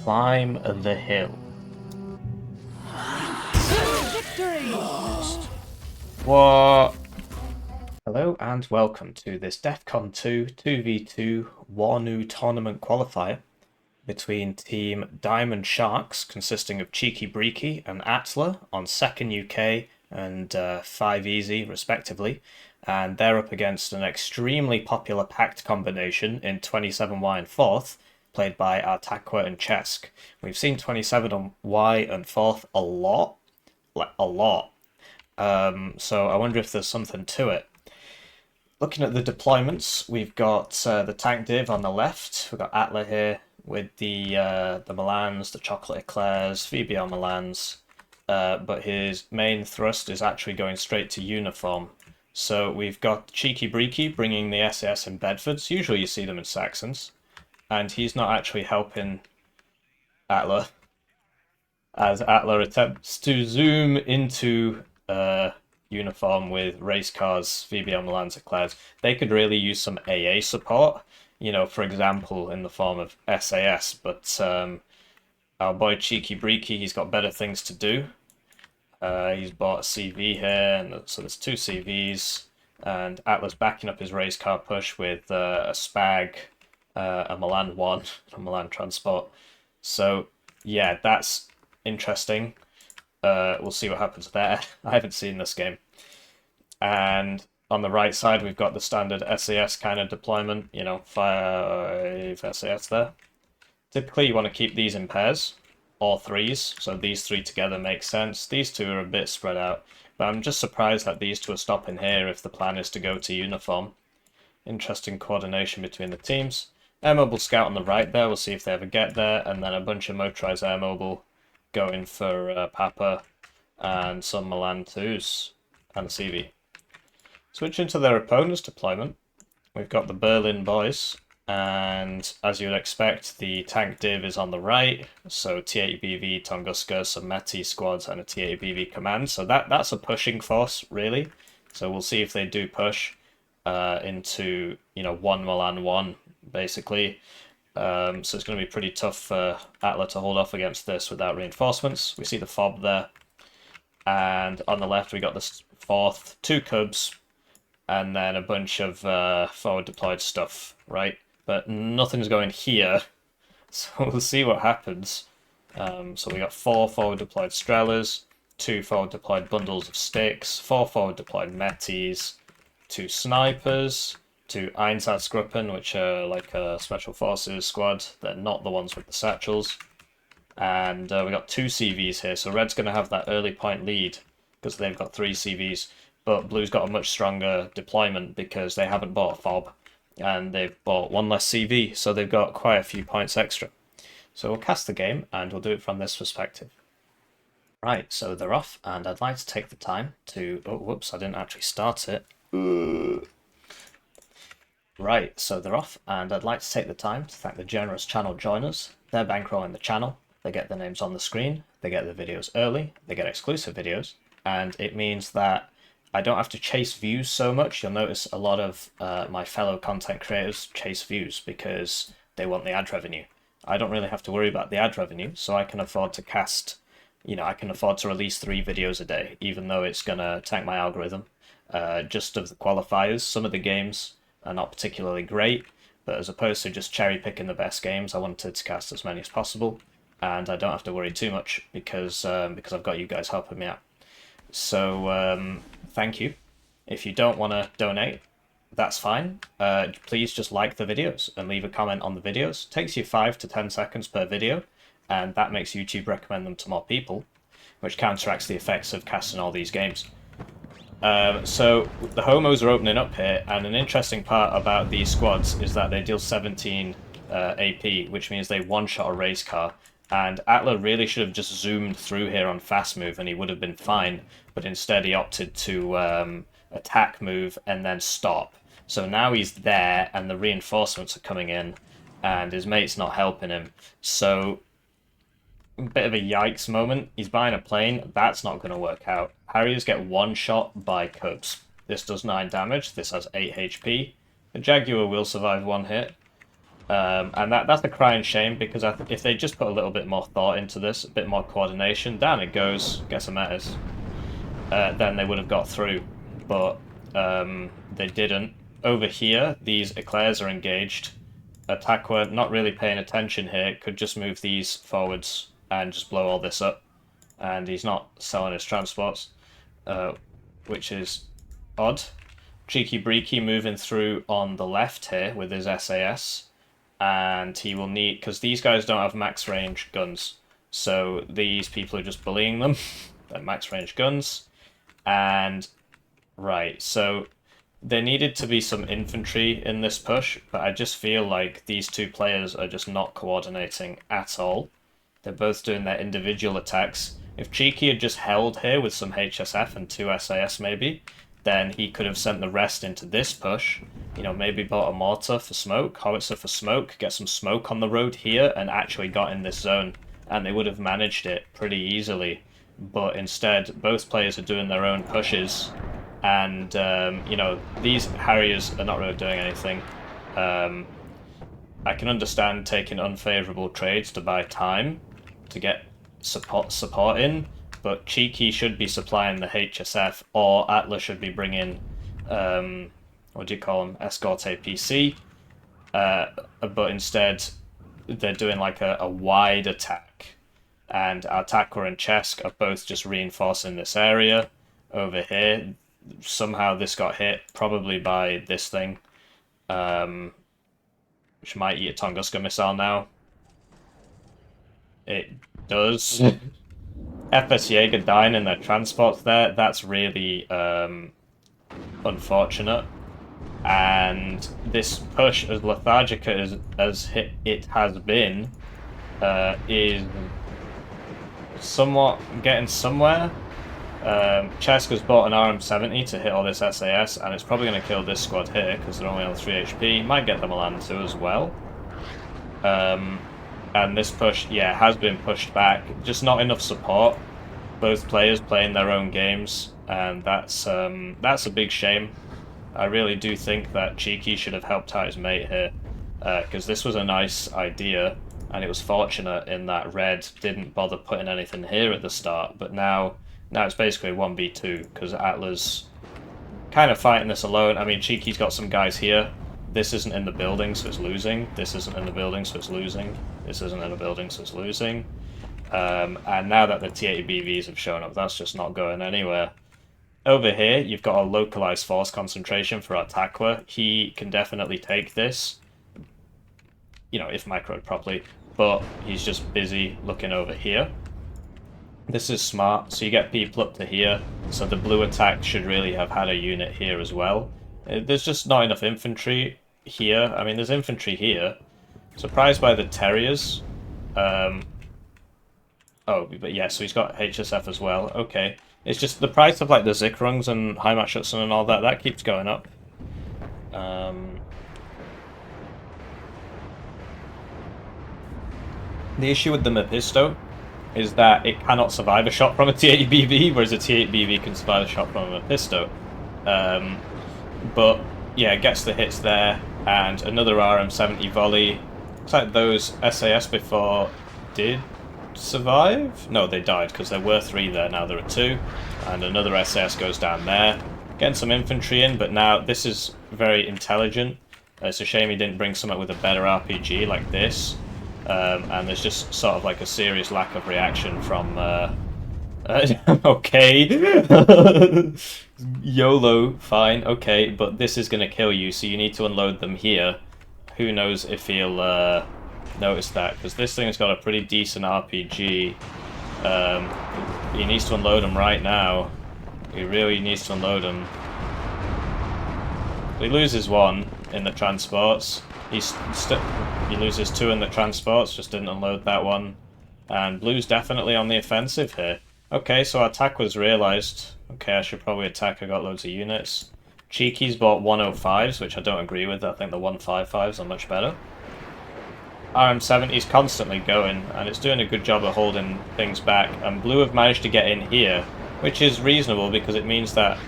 Climb the hill. Victory! What? Hello and welcome to this DEFCON 2 2v2 Warno tournament qualifier between Team Diamond Sharks, consisting of chesK and Atla on second UK and 5 easy, respectively. And they're up against an extremely popular pact combination in 27Y and 4th, played by Artakwa and chesK. We've seen 27 on Y and 4th a lot, like a lot. So I wonder if there's something to it. Looking at the deployments, we've got the tank div on the left. We've got Atla here with the Milans, the chocolate eclairs, VBR Milans, but his main thrust is actually going straight to uniform. So we've got chesK bringing the SAS in Bedfords. Usually you see them in Saxons, and he's not actually helping Atla as Atla attempts to zoom into uniform with race cars, VBR Milans Eclairs. They could really use some AA support, for example, in the form of SAS, but our boy chesK, he's got better things to do. He's bought a CV here, and so there's two CVs, and Atlas backing up his race car push with a Spag, a Milan 1, a Milan Transport. So, yeah, that's interesting. We'll see what happens there. I haven't seen this game. And on the right side, we've got the standard SAS kind of deployment, 5 SAS there. Typically, you want to keep these in pairs, or threes, so these three together make sense. These two are a bit spread out, but I'm just surprised that these two are stopping here if the plan is to go to uniform. Interesting coordination between the teams. Air Mobile Scout on the right there, we'll see if they ever get there, and then a bunch of motorized Air Mobile going for Papa and some Milan 2s and CV. Switching to their opponent's deployment, we've got the Berlin boys, and as you would expect, the tank div is on the right, so T80BV, Tunguska, some Meti squads, and a T80BV command, so that's a pushing force, really. So we'll see if they do push into, one Milan 1, basically. So it's going to be pretty tough for Atla to hold off against this without reinforcements. We see the fob there. And on the left, we got this fourth, two Cubs, and then a bunch of forward deployed stuff, right? But nothing's going here, so we'll see what happens. So we got 4 forward deployed Strellas, 2 forward deployed bundles of sticks, 4 forward deployed Metis, 2 snipers, 2 Einsatzgruppen, which are like a special forces squad. They're not the ones with the satchels. And we got 2 CVs here, so Red's going to have that early point lead because they've got 3 CVs. But Blue's got a much stronger deployment because they haven't bought a fob and they've bought 1 less CV, so they've got quite a few points extra. So we'll cast the game and we'll do it from this perspective. Right, so they're off, and I'd like to take the time to... Oh, whoops, I didn't actually start it. Right, so they're off, and I'd like to take the time to thank the generous channel joiners. They're bankrolling the channel, they get their names on the screen, they get the videos early, they get exclusive videos, and it means that I don't have to chase views so much. You'll notice a lot of my fellow content creators chase views because they want the ad revenue. I don't really have to worry about the ad revenue, so I can afford to cast, I can afford to release 3 videos a day, even though it's going to tank my algorithm. Just of the qualifiers, some of the games are not particularly great, but as opposed to just cherry picking the best games, I wanted to cast as many as possible, and I don't have to worry too much because I've got you guys helping me out. So thank you. If you don't want to donate, that's fine. Please just like the videos and leave a comment on the videos. It takes you 5 to 10 seconds per video, and that makes YouTube recommend them to more people, which counteracts the effects of casting all these games. So the homos are opening up here, and an interesting part about these squads is that they deal 17 AP, which means they one-shot a race car. And Atla really should have just zoomed through here on fast move, and he would have been fine. But instead, he opted to attack move and then stop. So now he's there, and the reinforcements are coming in, and his mate's not helping him. So bit of a yikes moment. He's buying a plane. That's not going to work out. Harriers get one shot by Cubs. This does 9 damage. This has 8 HP. The Jaguar will survive 1 hit. And that's a crying shame, because if they just put a little bit more thought into this, a bit more coordination, down it goes, get some metas, then they would have got through. But they didn't. Over here, these eclairs are engaged. Artakwa not really paying attention here, could just move these forwards and just blow all this up. And he's not selling his transports, which is odd. chesK moving through on the left here with his SAS. And he will need, because these guys don't have max range guns, so these people are just bullying them. They're max range guns. And right, so there needed to be some infantry in this push, but I just feel like these two players are just not coordinating at all. They're both doing their individual attacks. If chesK had just held here with some HSF and 2 SAS maybe, then he could have sent the rest into this push. You know, maybe bought a mortar for smoke, howitzer for smoke, get some smoke on the road here, and actually got in this zone. And they would have managed it pretty easily. But instead, both players are doing their own pushes. And, you know, these Harriers are not really doing anything. I can understand taking unfavourable trades to buy time to get support in, but chesK should be supplying the HSF, or Atlas should be bringing, what do you call them, Escort APC, but instead they're doing like a wide attack, and Artakwa and chesK are both just reinforcing this area over here. Somehow this got hit, probably by this thing, which might eat a Tunguska missile now. It does. FS Jaeger dying in their transports there, that's really unfortunate. And this push, as lethargic as it has been, is somewhat getting somewhere. chesK has bought an RM70 to hit all this SAS, and it's probably going to kill this squad here, because they're only on 3 HP. Might get them a land too as well. And this push, yeah, has been pushed back. Just not enough support. Both players playing their own games, and that's a big shame. I really do think that chesK should have helped out his mate here, because this was a nice idea, and it was fortunate in that Red didn't bother putting anything here at the start, but now it's basically 1v2, because Atlas kind of fighting this alone. I mean, chesK's got some guys here. This isn't in the building, so it's losing. This isn't in the building, so it's losing. This isn't in the building, so it's losing. And now that the T80 BVs have shown up, that's just not going anywhere. Over here, you've got a localized force concentration for Artakwa. He can definitely take this, you know, if microed properly, but he's just busy looking over here. This is smart, so you get people up to here, so the blue attack should really have had a unit here as well. There's just not enough infantry here. I mean, there's infantry here. Surprised by the Terriers. Oh, but yeah, so he's got HSF as well. Okay. It's just the price of like the Zikrungs and Heimatschützen and all that, that keeps going up. The issue with the Mephisto is that it cannot survive a shot from a T80 BV, whereas a T8 BV can survive a shot from a Mephisto. But yeah, it gets the hits there, and another RM70 volley. Looks like those SAS before did survive? No, they died, because there were 3 there, now there are 2. And another SAS goes down there. Getting some infantry in, but now this is very intelligent. It's a shame he didn't bring something with a better RPG like this. And there's just sort of like a serious lack of reaction from... okay. YOLO, fine, okay, but this is going to kill you, so you need to unload them here. Who knows if he'll notice that, because this thing's got a pretty decent RPG. He needs to unload them right now. He really needs to unload them. He loses 1 in the transports. He loses 2 in the transports, just didn't unload that one. And blue's definitely on the offensive here. Okay, so our attack was realised. Okay, I should probably attack, I got loads of units. chesK's bought 105s, which I don't agree with. I think the 155s are much better. RM70's constantly going, and it's doing a good job of holding things back. And blue have managed to get in here, which is reasonable, because it means that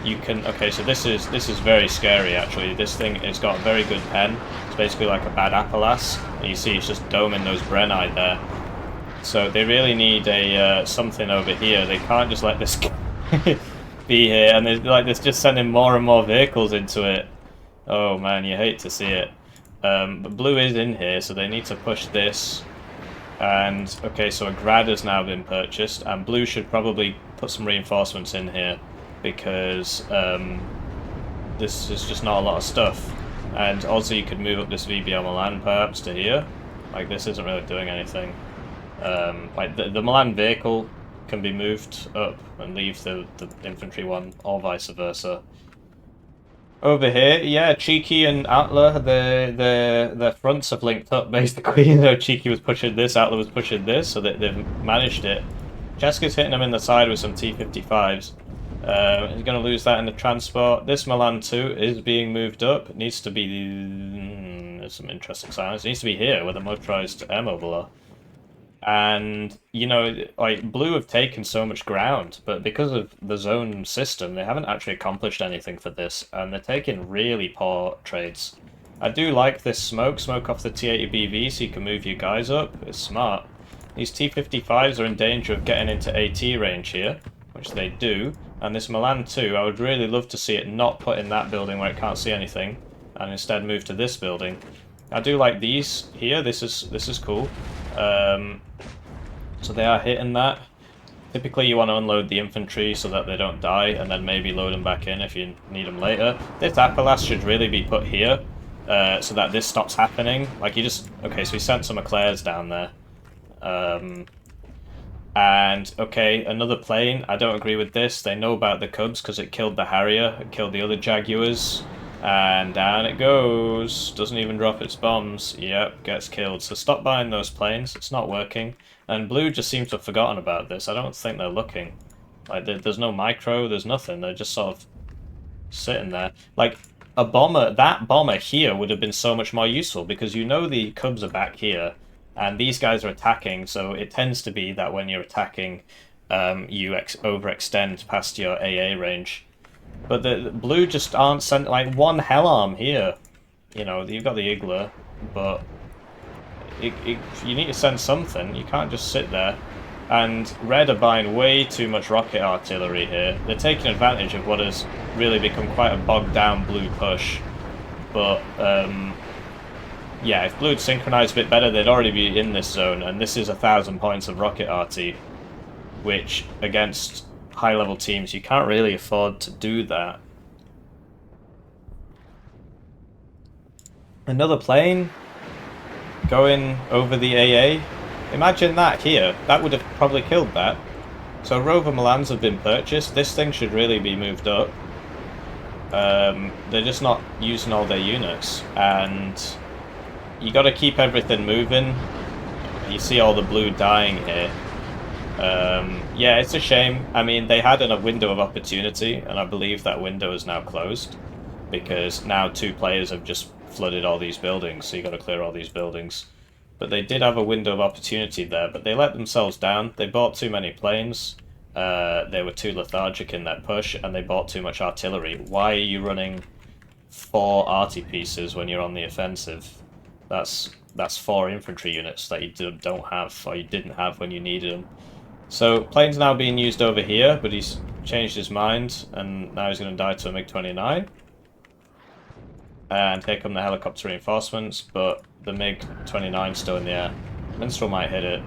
you can... Okay, so this is very scary, actually. This thing has got a very good pen. It's basically like a bad Appelas, and you see it's just doming those Brenni there. So they really need a something over here. They can't just let this be here, and they're just sending more and more vehicles into it. Oh man, you hate to see it. But blue is in here, so they need to push this. And okay, so a grad has now been purchased, and blue should probably put some reinforcements in here because this is just not a lot of stuff. And also you could move up this VBL Milan perhaps to here. Like, this isn't really doing anything. Like the Milan vehicle can be moved up and leave the infantry one, or vice versa. Over here, yeah, chesK and Atla, their fronts have linked up basically. You know, chesK was pushing this, Atla was pushing this, so they've managed it. chesK is hitting them in the side with some T-55s. He's going to lose that in the transport. This Milan 2 is being moved up. It needs to be... there's some interesting signs. It needs to be here, where the motorized air mobile are. And, you know, like, blue have taken so much ground, but because of the zone system, they haven't actually accomplished anything for this, and they're taking really poor trades. I do like this smoke off the T-80BV so you can move your guys up. It's smart. These T-55s are in danger of getting into AT range here, which they do, and this Milan 2, I would really love to see it not put in that building where it can't see anything, and instead move to this building. I do like these here, this is cool. So they are hitting that. Typically you want to unload the infantry so that they don't die, and then maybe load them back in if you need them later. This Appelas should really be put here, so that this stops happening. Like, you just... okay, so we sent some Eclairs down there. And, okay, another plane. I don't agree with this. They know about the Cubs because it killed the Harrier, it killed the other Jaguars. And down it goes. Doesn't even drop its bombs. Yep, gets killed. So stop buying those planes. It's not working. And blue just seems to have forgotten about this. I don't think they're looking. Like, there's no micro, there's nothing. They're just sort of sitting there. Like, a bomber, that bomber here would have been so much more useful because you know the Cubs are back here and these guys are attacking, so it tends to be that when you're attacking, you overextend past your AA range. But the blue just aren't sent, like, one hell arm here. You know, you've got the Igla, but you need to send something. You can't just sit there. And red are buying way too much rocket artillery here. They're taking advantage of what has really become quite a bogged down blue push. But, yeah, if blue had synchronized a bit better, they'd already be in this zone. And this is 1,000 points of rocket arty, which, against high-level teams, you can't really afford to do that. Another plane going over the AA. Imagine that here. That would have probably killed that. So Rover Milans have been purchased. This thing should really be moved up. They're just not using all their units. And you got to keep everything moving. You see all the blue dying here. Yeah, it's a shame. I mean, they had a window of opportunity, and I believe that window is now closed. Because now 2 players have just flooded all these buildings, so you got to clear all these buildings. But they did have a window of opportunity there, but they let themselves down. They bought too many planes, they were too lethargic in that push, and they bought too much artillery. Why are you running 4 arty pieces when you're on the offensive? That's 4 infantry units that you don't have, or you didn't have when you needed them. So, plane's now being used over here, but he's changed his mind, and now he's going to die to a MiG-29. And here come the helicopter reinforcements, but the MiG-29's still in the air. Minstrel might hit it.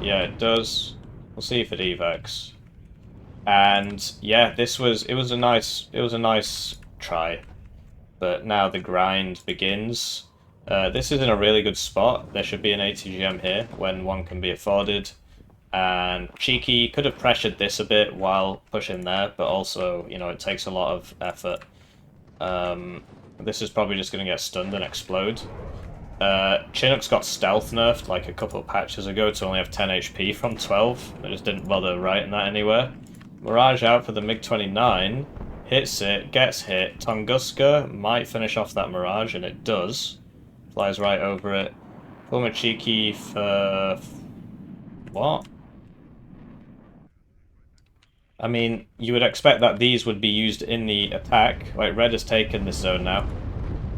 Yeah, it does. We'll see if it evacs. And yeah, it was a nice try. But now the grind begins. This is in a really good spot. There should be an ATGM here when one can be afforded. And chesK could have pressured this a bit while pushing there, but also, you know, it takes a lot of effort. This is probably just going to get stunned and explode. Chinook's got stealth nerfed like a couple of patches ago to only have 10 HP from 12. They just didn't bother writing that anywhere. Mirage out for the MiG-29. Hits it, gets hit. Tunguska might finish off that Mirage, and it does. Flies right over it. Former chesK for... what? I mean, you would expect that these would be used in the attack. Like, red has taken this zone now.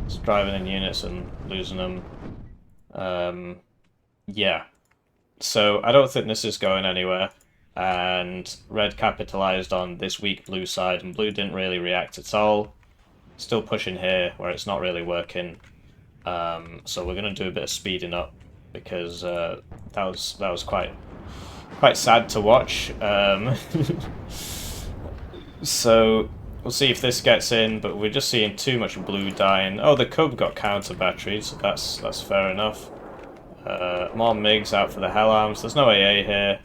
Just driving in units and losing them. Yeah. So I don't think this is going anywhere. And red capitalized on this weak blue side, and blue didn't really react at all. Still pushing here where it's not really working. So we're gonna do a bit of speeding up because that was quite sad to watch. So we'll see if this gets in, but we're just seeing too much blue dying. Oh, the Cub got counter batteries, so that's fair enough. More MiGs out for the Hell Arms. There's no AA here.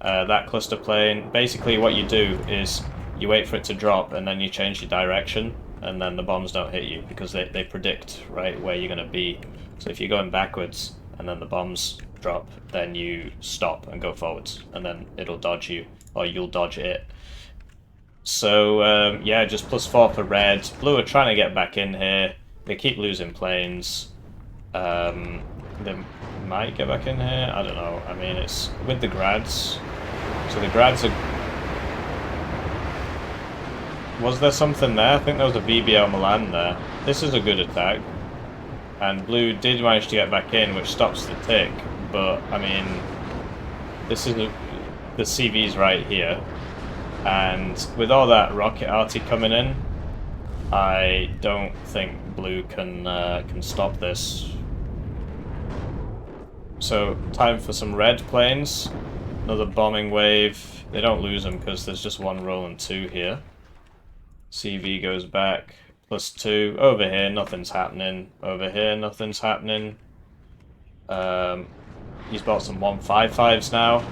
That cluster plane. Basically, what you do is you wait for it to drop, and then you change your direction, and then the bombs don't hit you because they predict right where you're going to be. So if you're going backwards and then the bombs drop, then you stop and go forwards, and then it'll dodge you, or you'll dodge it. So yeah, just +4 for red. Blue are trying to get back in here. They keep losing planes. They might get back in here. I don't know. I mean, it's with the grads. So the grads are... Was there something there? I think there was a VBL Milan there. This is a good attack. And blue did manage to get back in, which stops the tick. But, I mean, this is the CV's right here. And with all that rocket arty coming in, I don't think blue can stop this. So time for some red planes. Another bombing wave. They don't lose them because there's just one roll and two here. CV goes back. +2. Over here, nothing's happening. Over here, nothing's happening. He's bought some 155s now.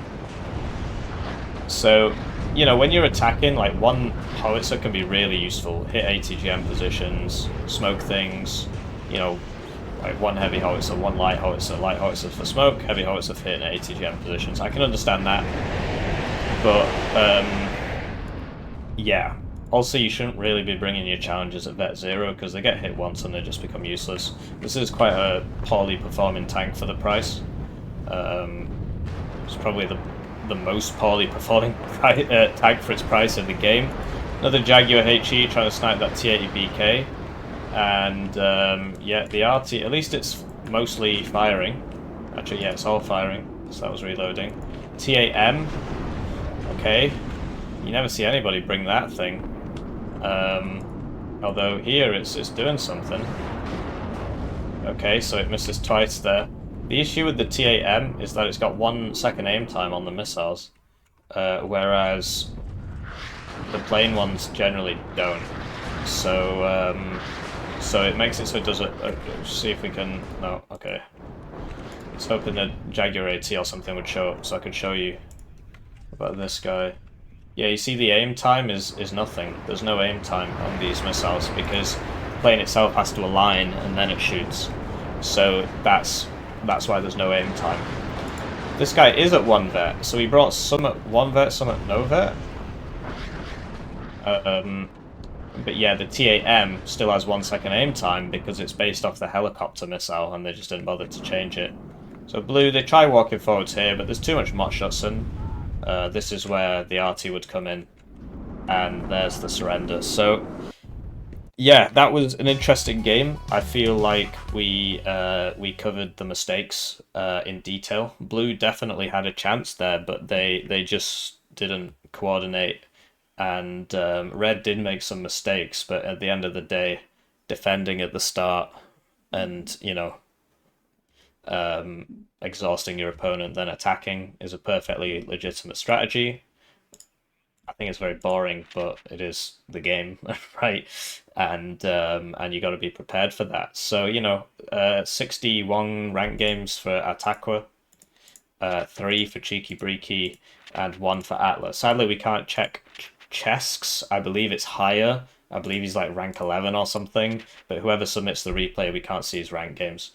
So, you know, when you're attacking, like, one howitzer can be really useful. Hit ATGM positions, smoke things, you know, like one heavy howitzer, one light howitzer for smoke, heavy howitzer for hitting ATGM positions. I can understand that. But, yeah. Also, you shouldn't really be bringing your challenges at vet 0 because they get hit once and they just become useless. This is quite a poorly performing tank for the price. It's probably the most poorly performing tank for its price in the game. Another Jaguar HE trying to snipe that T80 BK. And yeah, the RT, at least it's mostly firing. Actually, yeah, it's all firing, so that was reloading. T8M, okay. You never see anybody bring that thing. Although here it's doing something. Okay, so it misses twice there. The issue with the T8M is that it's got 1 second aim time on the missiles, whereas the plane ones generally don't. So, so it makes it so it does it. See if we can. No, okay. I was hoping the Jaguar AT or something would show up so I could show you about this guy. Yeah, you see the aim time is nothing. There's no aim time on these missiles because the plane itself has to align and then it shoots. So that's why there's no aim time. This guy is at 1 vet, so he brought some at 1 vet, some at no vet. But yeah, the T8M still has 1 second aim time because it's based off the helicopter missile and they just didn't bother to change it. So blue, they try walking forwards here, but there's too much Mott Shotson. This is where the RT would come in, and there's the surrender. So, yeah, that was an interesting game. I feel like we covered the mistakes in detail. Blue definitely had a chance there, but they just didn't coordinate. And red did make some mistakes, but at the end of the day, defending at the start and, you know, exhausting your opponent, then attacking is a perfectly legitimate strategy. I think it's very boring, but it is the game, right? And you got to be prepared for that. So, you know, 61 rank games for Artakwa, 3 for Cheeky Breeky, and 1 for Atlas. Sadly, we can't check chesK's. I believe it's higher. I believe he's like rank 11 or something. But whoever submits the replay, we can't see his rank games.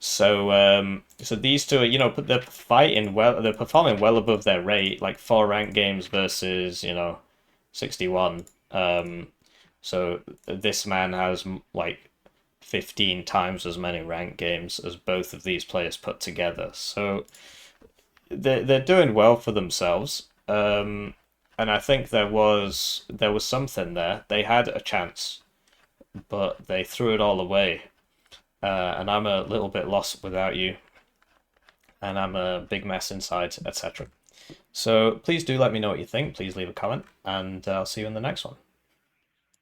So, so these two are, you know, they're fighting well. They're performing well above their rate, like 4 rank games versus, you know, 61. So this man has like 15 times as many rank games as both of these players put together. So they're doing well for themselves. And I think there was something there. They had a chance, but they threw it all away. and I'm a little bit lost without you, and I'm a big mess inside, etc. So please do let me know what you think. Please leave a comment, and I'll see you in the next one.